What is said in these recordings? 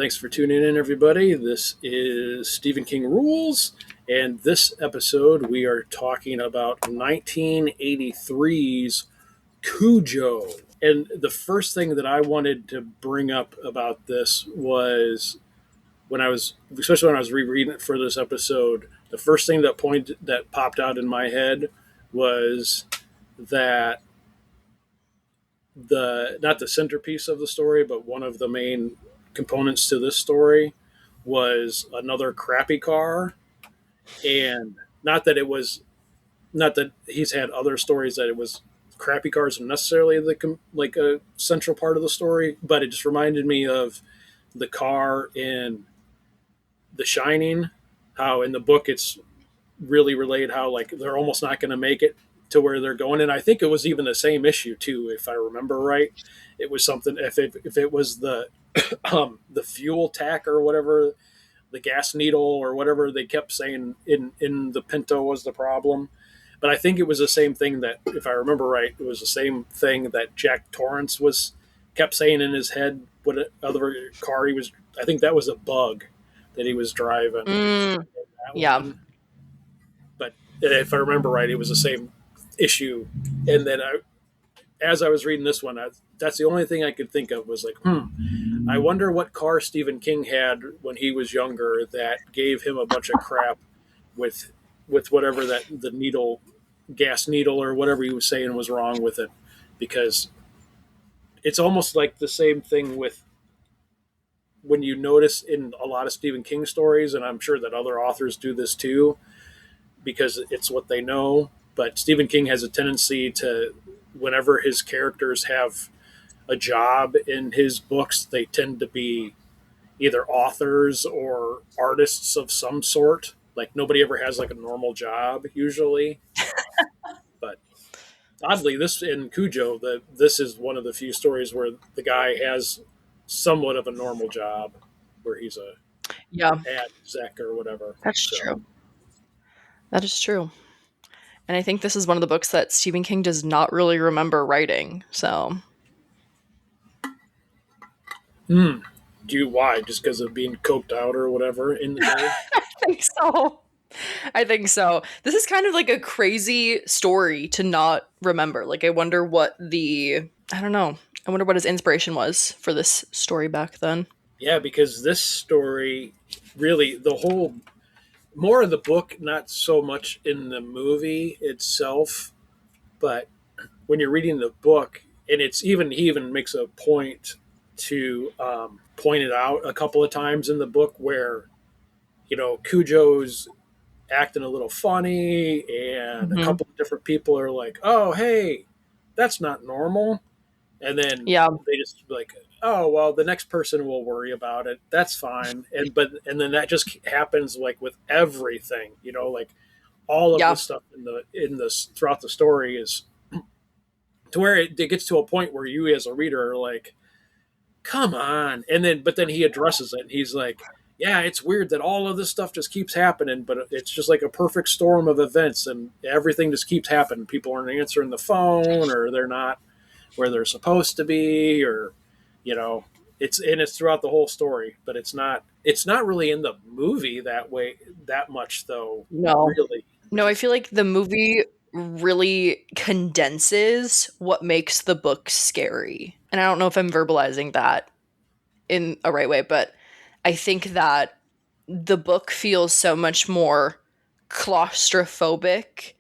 thanks for tuning in, everybody. This is Stephen King Rules, and this episode we are talking about 1983's Cujo. And the first thing that I wanted to bring up about this was especially when I was rereading it for this episode, the first thing that popped out in my head was that not the centerpiece of the story, but one of the main components to this story was another crappy car. And not that he's had other stories that it was crappy cars necessarily like a central part of the story, but it just reminded me of the car in The Shining, how in the book it's really relayed how like they're almost not going to make it to where they're going. And I think it was even the same issue too, if I remember right. It was something if it was the the fuel tack or whatever, the gas needle or whatever they kept saying in the Pinto was the problem. But I think it was the same thing that, if I remember right, it was the same thing that Jack Torrance was kept saying in his head. What other car he was? I think that was a bug that he was driving. That Yeah. one. But if I remember right, it was the same issue. And then as I was reading this one, that's the only thing I could think of was like, I wonder what car Stephen King had when he was younger that gave him a bunch of crap with whatever that the gas needle or whatever he was saying was wrong with it, because it's almost like the same thing with when you notice in a lot of Stephen King stories, and I'm sure that other authors do this too, because it's what they know. But Stephen King has a tendency to, whenever his characters have a job in his books, they tend to be either authors or artists of some sort. Like nobody ever has like a normal job usually. But oddly, this in Cujo, this is one of the few stories where the guy has somewhat of a normal job, where he's a Yeah, ad exec or whatever. that's So, true. That is true. And I think this is one of the books that Stephen King does not really remember writing. So do you why? Just because of being coked out or whatever in the day? I think so. I think so. This is kind of like a crazy story to not remember. Like, I wonder what I don't know. I wonder what his inspiration was for this story back then. Yeah, because this story really, the whole more of the book, not so much in the movie itself, but when you're reading the book, and he even makes a point to point it out a couple of times in the book where Cujo's acting a little funny, and a Hmm. couple of different people are like, "Oh, hey, that's not normal," and then Yeah. they just like, "Oh, well, the next person will worry about it. That's fine." And then that just happens like with everything, like all of Yeah. this stuff in this throughout the story is to where it gets to a point where you as a reader are like, come on. But then he addresses it and he's like, yeah, it's weird that all of this stuff just keeps happening, but it's just like a perfect storm of events and everything just keeps happening. People aren't answering the phone, or they're not where they're supposed to be, or, it's throughout the whole story, but it's not really in the movie that way, that much though, No. really. No, I feel like the movie really condenses what makes the book scary. And I don't know if I'm verbalizing that in a right way, but I think that the book feels so much more claustrophobic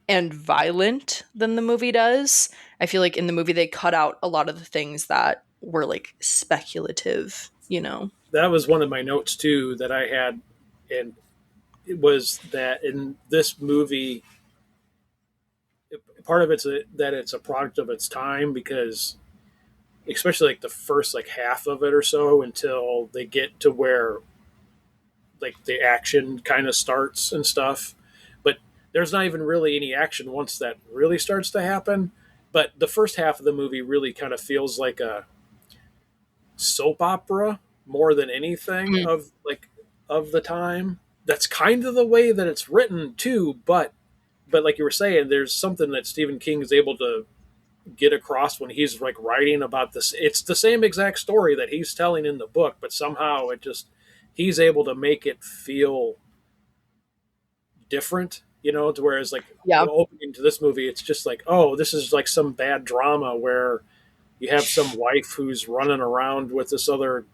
and violent than the movie does. I feel like in the movie they cut out a lot of the things that were like speculative, you know. That was one of my notes too that I had, and it was that in this movie, part of that it's a product of its time, because especially like the first like half of it or so, until they get to where like the action kind of starts and stuff, but there's not even really any action once that really starts to happen. But the first half of the movie really kind of feels like a soap opera more than anything Mm. of the time. That's kind of the way that it's written too, but like you were saying, there's something that Stephen King is able to get across when he's like writing about this. It's the same exact story that he's telling in the book, but somehow it just he's able to make it feel different, you know, to whereas like Yeah. the opening to this movie, it's just like, oh, this is like some bad drama where you have some wife who's running around with this other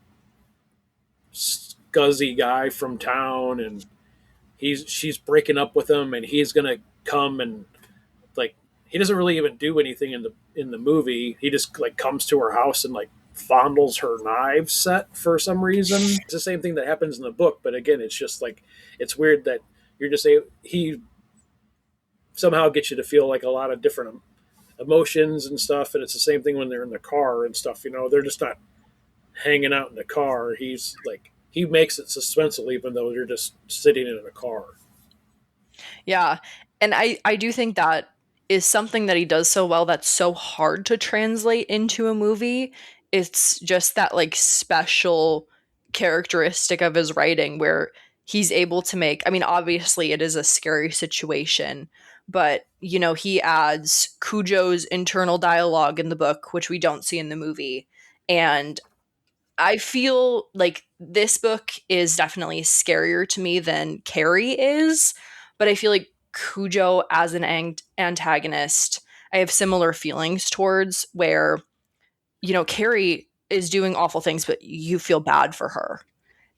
scuzzy guy from town, and she's breaking up with him, and he's gonna come and like he doesn't really even do anything in the movie. He just like comes to her house and like fondles her knife set for some reason. It's the same thing that happens in the book, but again, it's just like it's weird that you're just a he somehow gets you to feel like a lot of different emotions and stuff, and it's the same thing when they're in the car and stuff. You know, they're just not hanging out in the car. He's like he makes it suspenseful even though you're just sitting in a car. Yeah. And I do think that is something that he does so well that's so hard to translate into a movie. It's just that like special characteristic of his writing where he's able to make, I mean, obviously it is a scary situation, but you know, he adds Cujo's internal dialogue in the book, which we don't see in the movie. And I feel like this book is definitely scarier to me than Carrie is, but I feel like Cujo as an antagonist, I have similar feelings towards where, you know, Carrie is doing awful things, but you feel bad for her.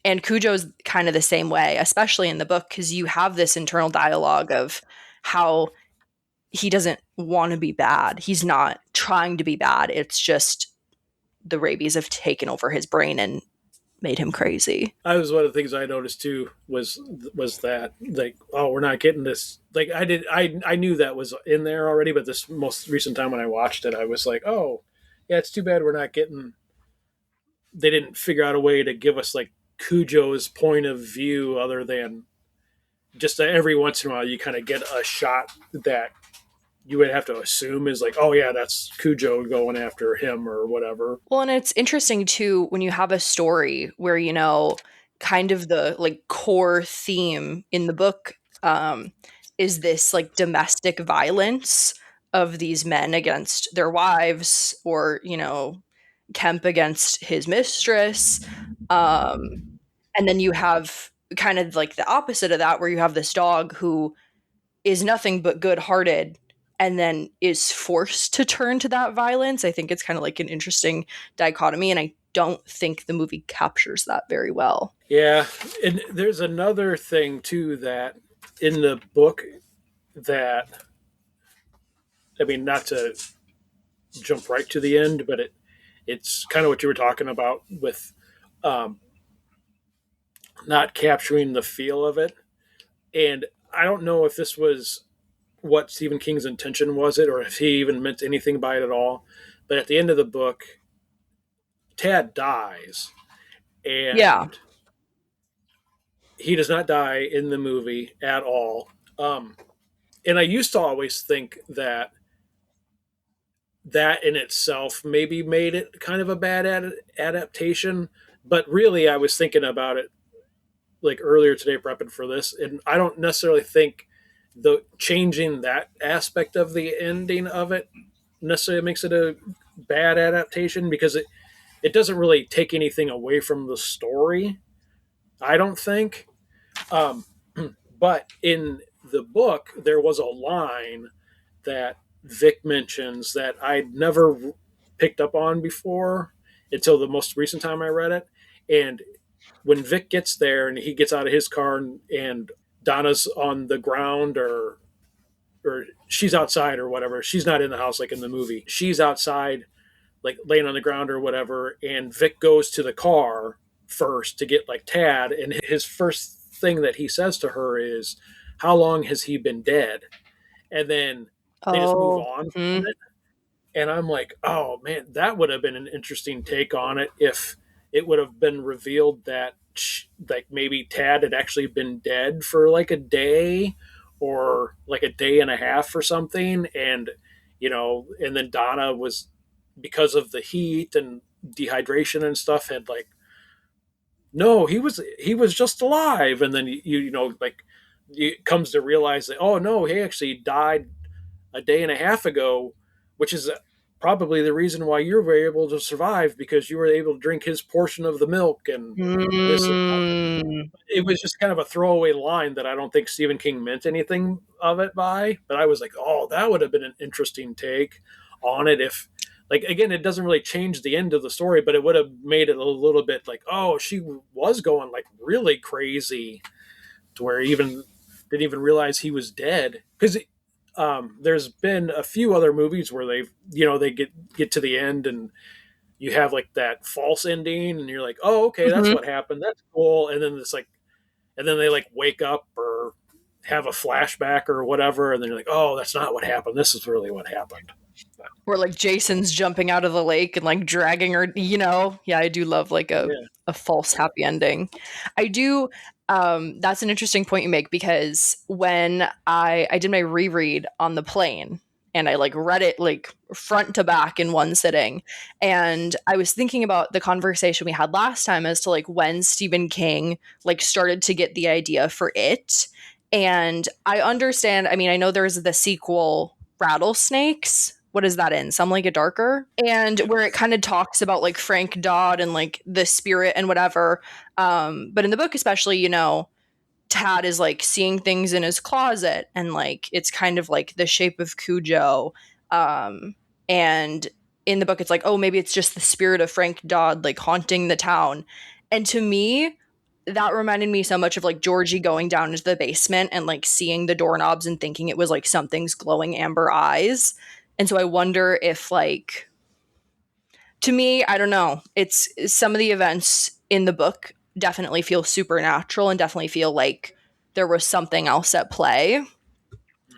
And Cujo's kind of the same way, especially in the book, because you have this internal dialogue of how he doesn't want to be bad. He's not trying to be bad. It's just the rabies have taken over his brain and made him crazy. I was one of the things I noticed too was that like oh we're not getting this like I knew that was in there already, but this most recent time when I watched it I was like oh yeah it's too bad we're not getting they didn't figure out a way to give us like Cujo's point of view other than just every once in a while you kind of get a shot that you would have to assume is like oh yeah that's Cujo going after him or whatever. Well, and it's interesting too when you have a story where, you know, kind of the like core theme in the book is this like domestic violence of these men against their wives or, you know, Kemp against his mistress. Um, and then you have kind of like the opposite of that where you have this dog who is nothing but good-hearted and then is forced to turn to that violence. I think it's kind of like an interesting dichotomy, and I don't think the movie captures that very well. Yeah, and there's another thing too that in the book that I mean, not to jump right to the end, but it's kind of what you were talking about with um, not capturing the feel of it. And I don't know if this was what Stephen King's intention was it, or if he even meant anything by it at all. But at the end of the book, Tad dies, Yeah. and he does not die in the movie at all. Um, and I used to always think that that in itself maybe made it kind of a bad adaptation. But really, I was thinking about it like earlier today, prepping for this, and I don't necessarily think the changing that aspect of the ending of it necessarily makes it a bad adaptation because it doesn't really take anything away from the story. I don't think. Um, but in the book, there was a line that Vic mentions that I'd never picked up on before until the most recent time I read it. And when Vic gets there and he gets out of his car and Donna's on the ground or she's outside or whatever. She's not in the house like in the movie. She's outside like laying on the ground or whatever and Vic goes to the car first to get like Tad and his first thing that he says to her is how long has he been dead? And then they just move Oh. on from Hmm. it. And I'm like, oh man, that would have been an interesting take on it if it would have been revealed that like maybe Tad had actually been dead for like a day or like a day and a half or something, and you know, and then Donna was because of the heat and dehydration and stuff had like no he was just alive, and then you know like it comes to realize that oh no he actually died a day and a half ago, which is probably the reason why you were able to survive because you were able to drink his portion of the milk and this and that. Mm. It was just kind of a throwaway line that I don't think Stephen King meant anything of it by, but I was like, oh, that would have been an interesting take on it if, like, again, it doesn't really change the end of the story, but it would have made it a little bit like, oh, she was going like really crazy to where even didn't even realize he was dead because there's been a few other movies where they get to the end and you have like that false ending and you're like, oh, okay, that's Mhm. what happened, that's cool, and then it's like, and then they like wake up or have a flashback or whatever, and then you're like, oh, that's not what happened, this is really what happened. Or like Jason's jumping out of the lake and like dragging her, you know? Yeah, I do love like Yeah. a false happy ending. I do that's an interesting point you make because when I did my reread on the plane and I like read it like front to back in one sitting and I was thinking about the conversation we had last time as to like when Stephen King like started to get the idea for it. And I understand, I mean, I know there's the sequel Rattlesnakes. What is that in? Some Like It Darker? And where it kind of talks about like Frank Dodd and like the spirit and whatever. But in the book, especially, you know, Tad is like seeing things in his closet and like it's kind of like the shape of Cujo. And in the book, it's like, oh, maybe it's just the spirit of Frank Dodd like haunting the town. And to me, that reminded me so much of like Georgie going down into the basement and like seeing the doorknobs and thinking it was like something's glowing amber eyes. And so I wonder if like to me, I don't know. It's some of the events in the book definitely feel supernatural and definitely feel like there was something else at play.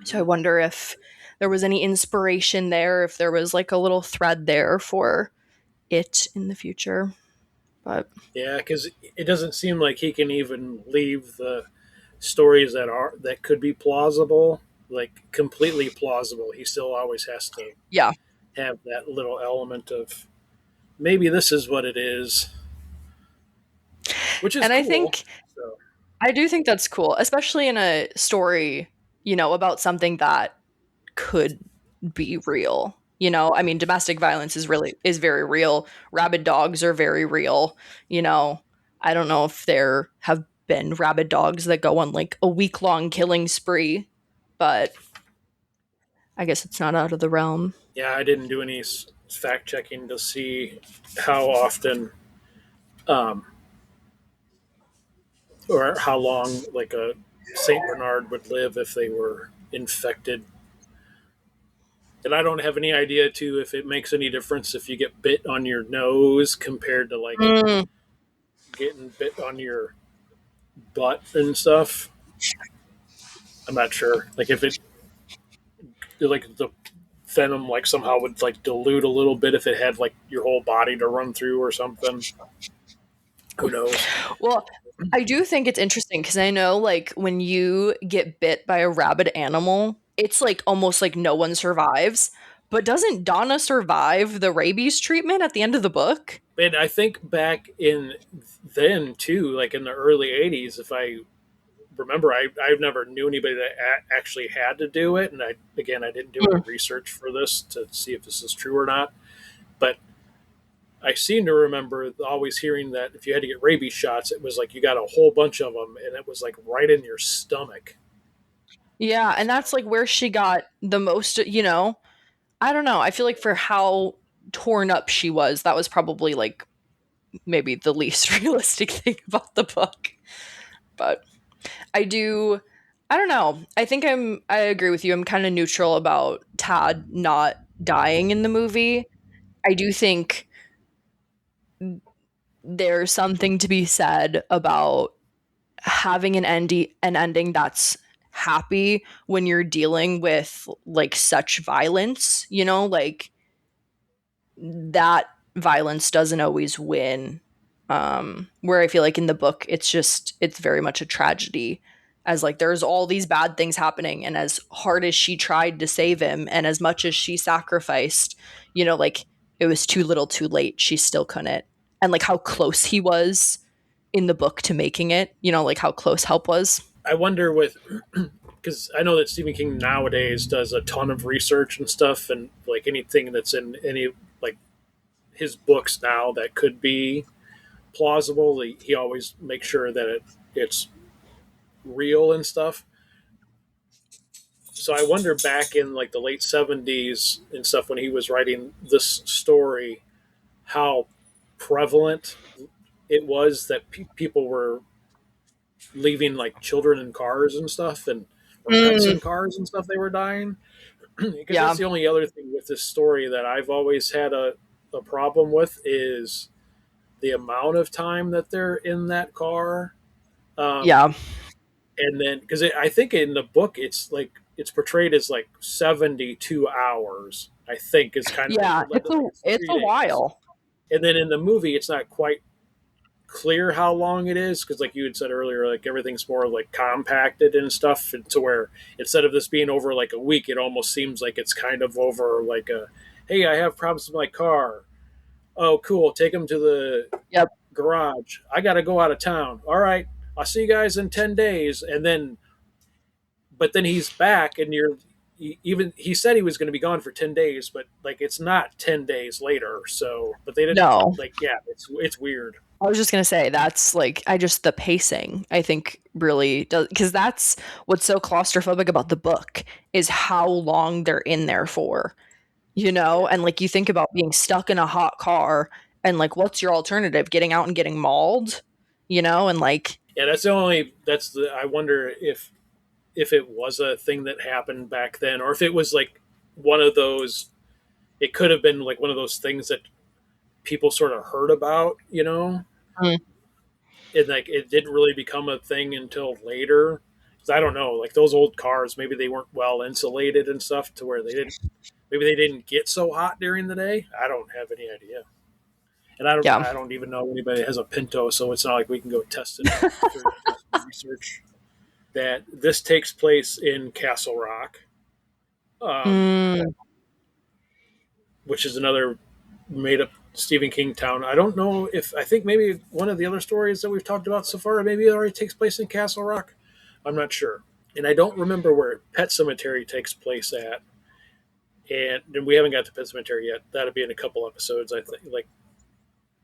So I Hmm. wonder if there was any inspiration there, if there was like a little thread there for it in the future. But Yeah, because it doesn't seem like he can even leave the stories that could be plausible, like completely plausible. He still always has to yeah. have that little element of maybe this is what it is, which is And I cool. think So I do think that's cool, especially in a story, you know, about something that could be real. You know, I mean, domestic violence is very real. Rabid dogs are very real. You know, I don't know if there have been rabid dogs that go on like a week long killing spree, but I guess it's not out of the realm. yeah, I didn't do any fact checking to see how often um, or how long like a Saint Bernard would live if they were infected. And I don't have any idea too if it makes any difference if you get bit on your nose compared to like Mm. getting bit on your butt and stuff. I'm not sure. Like if it like the venom like somehow would like dilute a little bit if it had like your whole body to run through or something. Who knows? Well, I do think it's interesting because I know like when you get bit by a rabid animal, it's like almost like no one survives. But doesn't Donna survive the rabies treatment at the end of the book? And I think back in then too, like in the early '80s, if I remember, I never knew anybody that actually had to do it, and I didn't do any Mm. research for this to see if this is true or not. But I seem to remember always hearing that if you had to get rabies shots, it was like you got a whole bunch of them, and it was like right in your stomach. Yeah, and So that's like where she got the most, you know. I don't know. I feel like for how torn up she was, that was probably like maybe the least realistic thing about the book. But I do I don't know. I agree with you. I'm kind of neutral about Tad not dying in the movie. I do think there's something to be said about having an ending that's happy when you're dealing with like such violence, you know, like that violence doesn't always win. Where I feel like in the book it's very much a tragedy, as like there's all these bad things happening and as hard as she tried to save him and as much as she sacrificed, you know, like it was too little too late, she still couldn't. And like how close he was in the book to making it, you know, like how close help was. I wonder with because I know that Stephen King nowadays does a ton of research and stuff, and like anything that's in any like his books now that could be plausible, he always makes sure that it's real and stuff. So I wonder back in like the late 70s and stuff when he was writing this story, how prevalent it was that people were leaving like children in cars and stuff and or pets Mm, in cars and stuff they were dying because yeah. that's the only other thing with this story that I've always had a problem with is the amount of time that they're in that car. Um, Yeah. and then because I think in the book it's portrayed as like 72 hours. I think is kind of Yeah. like it's It's a 3 days, while. and then in the movie it's not quite clear how long it is because like you had said earlier like everything's more like compacted and stuff and to where instead of this being over like a week it almost seems like it's kind of over like a hey I have problems with my car, oh cool, take them to the Yep. garage, I gotta go out of town, all right, I'll see you guys in 10 days, and then but then he's back and even he said he was going to be gone for 10 days but like it's not 10 days later, so but they didn't No. like yeah it's weird. I was just gonna say that's like I just the pacing I think really does because that's what's so claustrophobic about the book is how long they're in there for, Yeah. and like you think about being stuck in a hot car and like what's your alternative? Getting out and getting mauled, and like Yeah, that's the only. That's the. I wonder if it was a thing that happened back then, or if it was like one of those. It could have been like one of those things that people sort of heard about, mm, and like it didn't really become a thing until later. 'Cause I don't know, like those old cars, maybe they weren't well insulated and stuff to where they didn't. Maybe they didn't get so hot during the day. I don't have any idea, and I don't. yeah. I don't even know anybody that has a Pinto, so it's not like we can go test it out through research. That this takes place in Castle Rock, um, Mm, which is another made up Stephen King town. I don't know if I think maybe one of the other stories that we've talked about so far maybe it already takes place in Castle Rock. I'm not sure, and I don't remember where Pet Cemetery takes place at. And we haven't got to Pet Cemetery yet. That'll be in a couple episodes, I think, like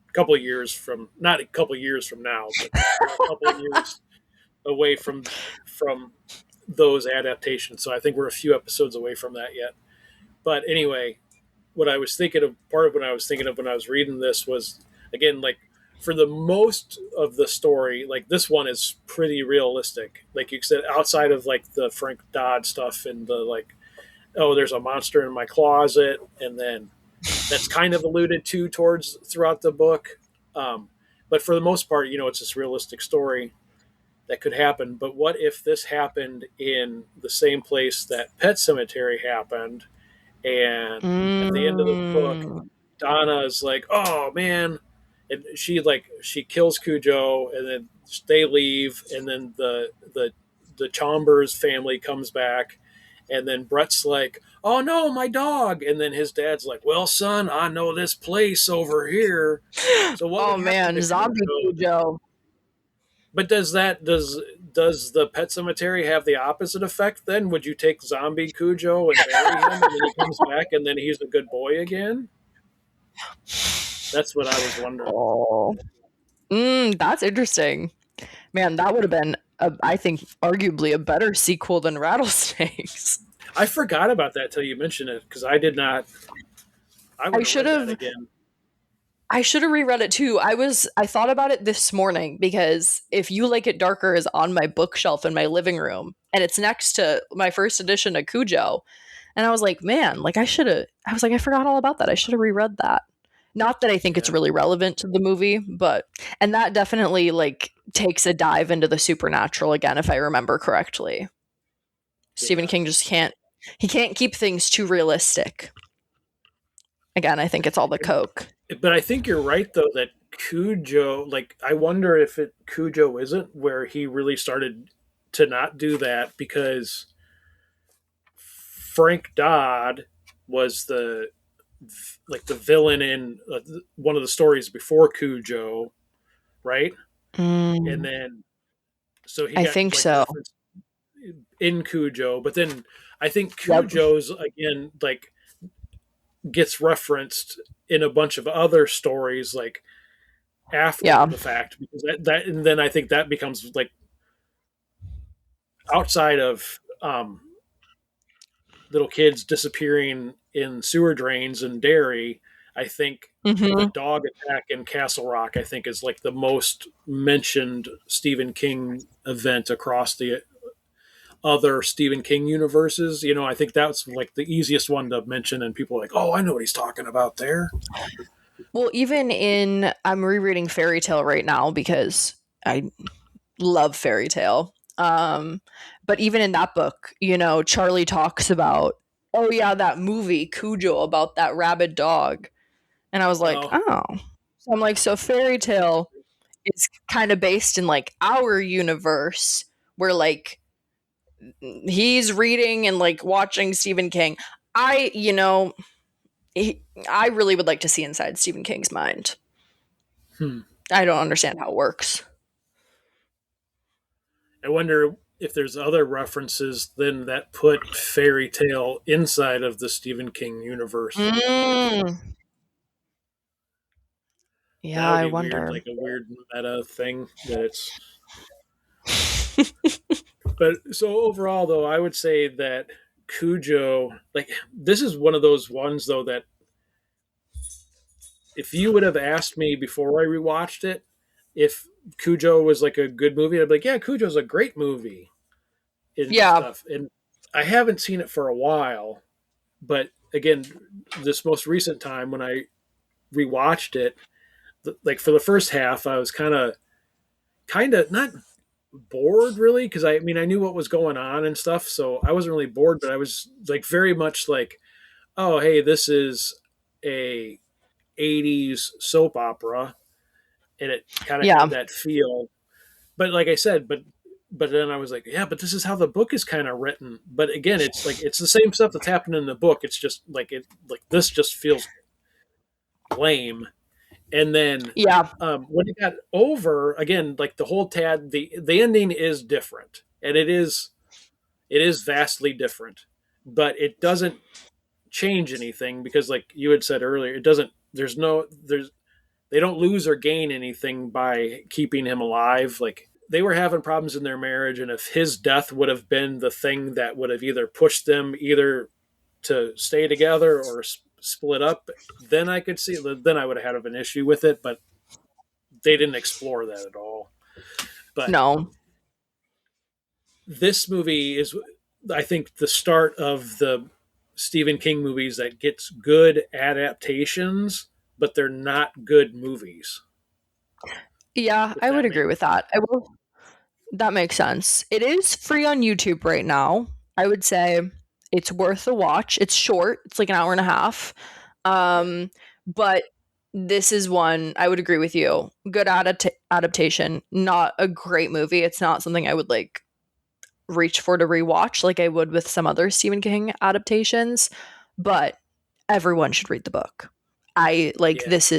a couple of years from not a couple of years from now, but a couple of years away from those adaptations. So I think we're a few episodes away from that yet. But anyway, what I was thinking of, part of what I was thinking of when I was reading this was, again, like for the most of the story, like this one is pretty realistic. Like you said, outside of like the Frank Dodd stuff and the like, oh, there's a monster in my closet, and then that's kind of alluded to towards throughout the book. Um, but for the most part, it's this realistic story that could happen. But what if this happened in the same place that Pet Cemetery happened? And at the end of the book, mm. Donna is like, "Oh man," and she kills Cujo, and then they leave, and then the Chambers family comes back, and then Brett's like, "Oh no, my dog," and then his dad's like, "Well, son, I know this place over here." So what Oh would happen man, to zombie Cujo? Cujo. But does the Pet Cemetery have the opposite effect? Then would you take zombie Cujo and bury him, and then he comes back, and then he's a good boy again? That's what I was wondering. Oh. That's interesting. Man, that would have been, I think, arguably a better sequel than Rattlesnakes. I forgot about that till you mentioned it because I did not. I I would have should read that have again. I should have reread it too. I thought about it this morning because If You Like It Darker is on my bookshelf in my living room and it's next to my first edition of Cujo. And I was like, man, like I was like, I forgot all about that. I should have reread that. Not that I think it's Yeah, really relevant to the movie, but and that definitely like takes a dive into the supernatural again, if I remember correctly. Stephen yeah. King just can't he can't keep things too realistic. Again, I think it's all the coke. But I think you're right though that Cujo, like, I wonder if Cujo isn't where he really started to not do that because Frank Dodd was the villain in one of the stories before Cujo, right? And Mm, then so he I got think like so. referenced in Cujo, but then I think Yep. Cujo's again like gets referenced in a bunch of other stories like after Yeah. the fact because that and then I think that becomes like outside of little kids disappearing in sewer drains and dairy. I think the Hmm. dog attack in Castle Rock, I think, is like the most mentioned Stephen King event across the other Stephen King universes. You know, I think that's like the easiest one to mention, and people are like, oh, I know what he's talking about there. Well, even in I'm rereading Fairy Tale right now because I love Fairy Tale. But even in that book, Charlie talks about, oh yeah, that movie Cujo about that rabid dog, and I was like, Oh, oh. So I'm like, so Fairy Tale is kind of based in like our universe, where like he's reading and like watching Stephen King. I, you know, I really would like to see inside Stephen King's mind. hmm. I don't understand how it works. I wonder if there's other references then that put fairy tale inside of the Stephen King universe. Mm. Yeah, That would I be weird, wonder. like a weird meta thing that it's. But so overall, though, I would say that Cujo, like this is one of those ones though that if you would have asked me before I rewatched it if Cujo was like a good movie, I'd be like, yeah, Cujo's a great movie and Yeah, stuff. And I haven't seen it for a while, but again, this most recent time when I rewatched it, like for the first half, I was kind of not bored really because I mean I knew what was going on and stuff, so I wasn't really bored, but I was like very much like, oh hey, this is a 80s soap opera, and it kind of yeah, had that feel. But like I said, but then I was like, yeah, but this is how the book is kind of written. But again, it's like it's the same stuff that's happened in the book. It's just like it like this just feels lame. And then yeah, when it got over again, like the whole tad the ending is different, and it is vastly different, but it doesn't change anything because like you had said earlier, it doesn't there's they don't lose or gain anything by keeping him alive. Like they were having problems in their marriage, and if his death would have been the thing that would have either pushed them either to stay together or split up, then I could see then I would have had an issue with it, but they didn't explore that at all. But no. this movie is, I think, the start of the Stephen King movies that gets good adaptations, but they're not good movies. Yeah, If I would that agree makes with that. I will. That makes sense. It is free on YouTube right now. I would say it's worth a watch. It's short. It's like an hour and a half. yeah, But this is one I would agree with you. Good adaptation. Not a great movie. It's not something I would like reach for to rewatch like I would with some other Stephen King adaptations, but everyone should read the book. I like yeah, this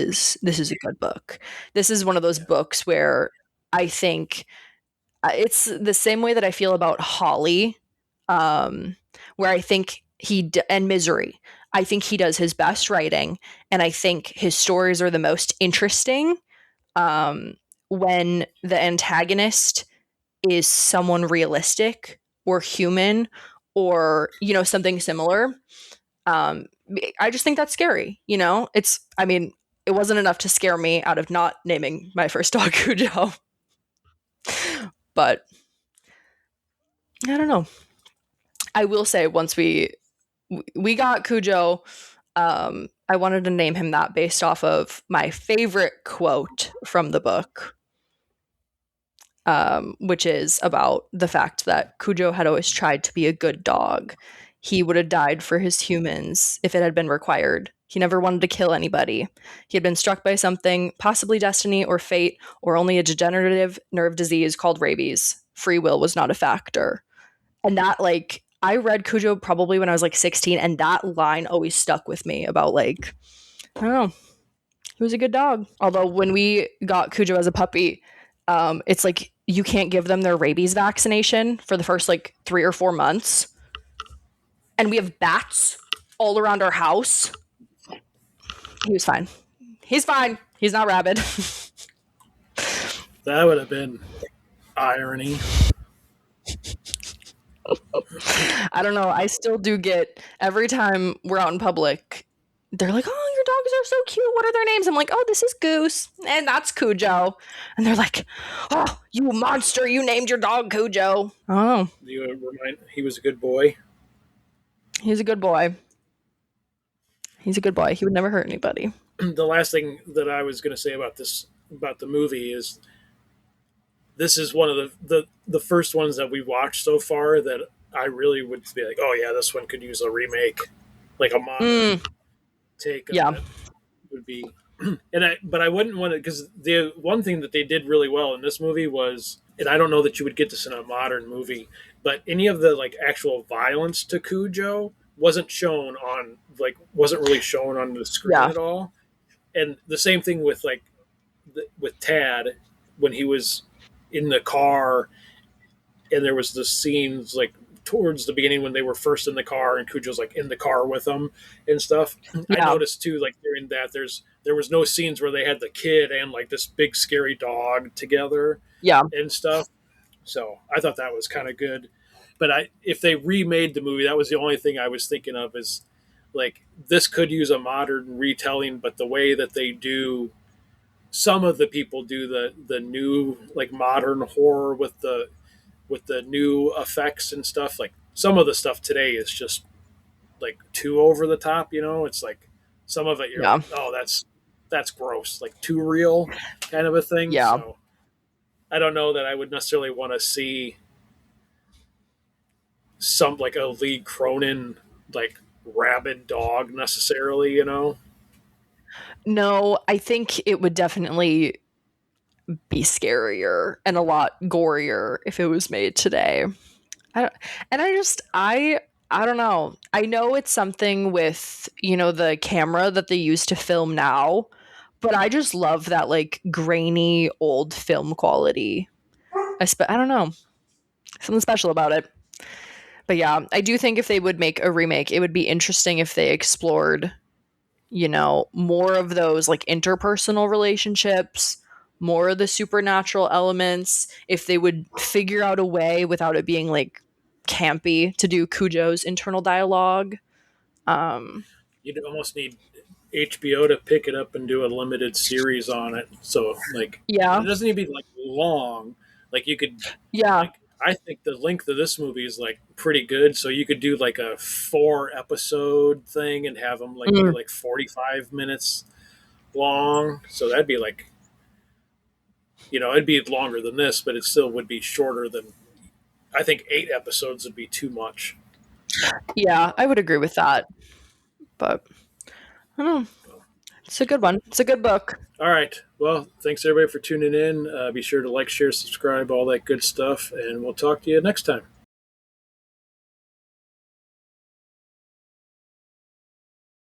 is a good book. This is one of those yeah, books where I think it's the same way that I feel about Holly, where I think and Misery. I think he does his best writing, and I think his stories are the most interesting um, when the antagonist is someone realistic or human or something similar. um I just think that's scary. I mean, it wasn't enough to scare me out of not naming my first dog Cujo, but I don't know. I will say once we got Cujo, I wanted to name him that based off of my favorite quote from the book, which is about the fact that Cujo had always tried to be a good dog. He would have died for his humans if it had been required. He never wanted to kill anybody. He had been struck by something, possibly destiny or fate, or only a degenerative nerve disease called rabies. Free will was not a factor. And that, like, I read Cujo probably when I was like 16, and that line always stuck with me about, like, I don't know, he was a good dog. Although when we got Cujo as a puppy, It's like you can't give them their rabies vaccination for the first like 3 or 4 months, and we have bats all around our house. He was fine. He's fine. He's not rabid. That would have been irony. I don't know. I still do get every time we're out in public. They're like, "Oh, your dogs are so cute. What are their names?" I'm like, "Oh, this is Goose, and that's Cujo." And they're like, "Oh, you monster! You named your dog Cujo." Oh, You remind he was a good boy. he's a good boy. He's a good boy. He would never hurt anybody. The last thing that I was going to say about this about the movie is this is one of the first ones that we've watched so far that I really would be like, oh yeah, this one could use a remake, like a modern Mm, take on yeah, it would be. But I wouldn't want to because the one thing that they did really well in this movie was, and I don't know that you would get this in a modern movie, but any of the like actual violence to Cujo wasn't really shown on the screen yeah, at all. And the same thing with like with Tad when he was in the car, and there was the scenes like towards the beginning when they were first in the car and Cujo's like in the car with them and stuff. I yeah, noticed too, like during that, there was no scenes where they had the kid and like this big scary dog together yeah, and stuff. So I thought that was kind of good. But if they remade the movie, that was the only thing I was thinking of is like this could use a modern retelling, but the way that they do some of the people do the new like modern horror with the new effects and stuff. Like some of the stuff today is just like too over the top. It's like some of it you're yeah, like, oh, that's gross, like too real, kind of a thing. yeah. So I don't know that I would necessarily want to see some like a Lee Cronin like rabid dog necessarily. No, I think it would definitely be scarier and a lot gorier if it was made today. I don't, and I don't know. I know it's something with, the camera that they use to film now, but I just love that like grainy old film quality. I don't know. Something special about it. But yeah, I do think if they would make a remake, it would be interesting if they explored, more of those like interpersonal relationships, more of the supernatural elements, if they would figure out a way without it being like campy to do Cujo's internal dialogue. Um, You'd almost need HBO to pick it up and do a limited series on it. So like, yeah, and it doesn't even be like long. Like you could yeah, like I think the length of this movie is like pretty good. So you could do like a 4 episode thing and have them like be mm, like 45 minutes long. So that'd be like it'd be longer than this, but it still would be shorter than I think 8 episodes would be too much. yeah. I would agree with that, but I don't know. It's a good one. It's a good book. All right. Well, thanks everybody for tuning in. Be sure to like, share, subscribe, all that good stuff, and we'll talk to you next time.